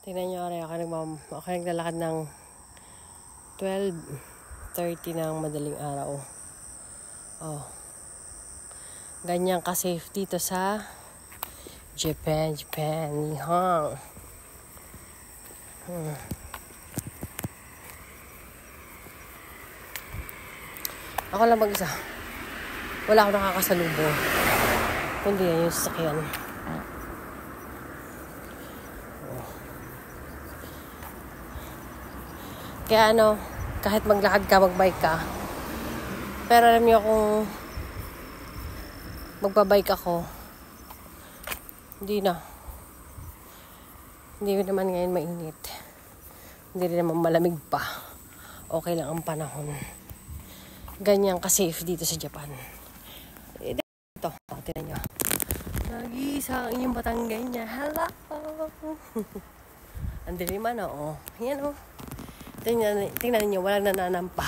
Tingnan nyo, ako naglalakad ng 12:30 ng madaling araw. Oh. Ganyan ka-safe dito sa Japan. Nihon. Ako lang mag-isa. Wala akong nakakasalubong. Kundi yan yung sasakyan. Kaya kahit maglakad ka, magbike ka. Pero alam niyo kung magbabike ako, hindi naman ngayon mainit. Hindi rin naman malamig pa. Okay lang ang panahon. Ganyan ka-safe dito sa Japan. Ito, tingnan nyo. Nag-iisa ang inyong Batangganya. Hello! Ang dilim Yan Tingnan niyo, walang nananampa.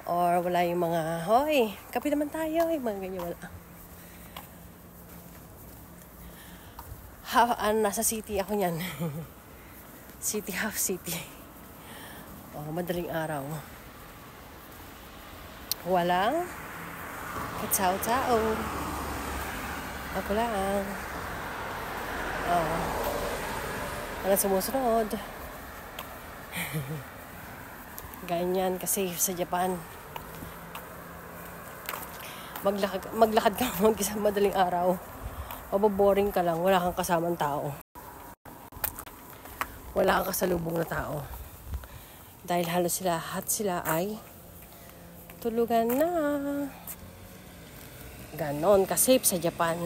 Or wala yung mga, hoy, kape naman tayo. Yung mga ganyan, wala. Nasa city ako niyan. Half city. Madaling araw. Walang katsaw-tsaw. Ako lang. Walang sumusunod. Ganyan kasi sa Japan. Maglakad ka mag-isa madaling araw. Maboboring ka lang, wala kang kasamang tao. Wala kang kasalubong na tao. Dahil halos lahat sila ay tulugan na. Ganon ka-safe sa Japan.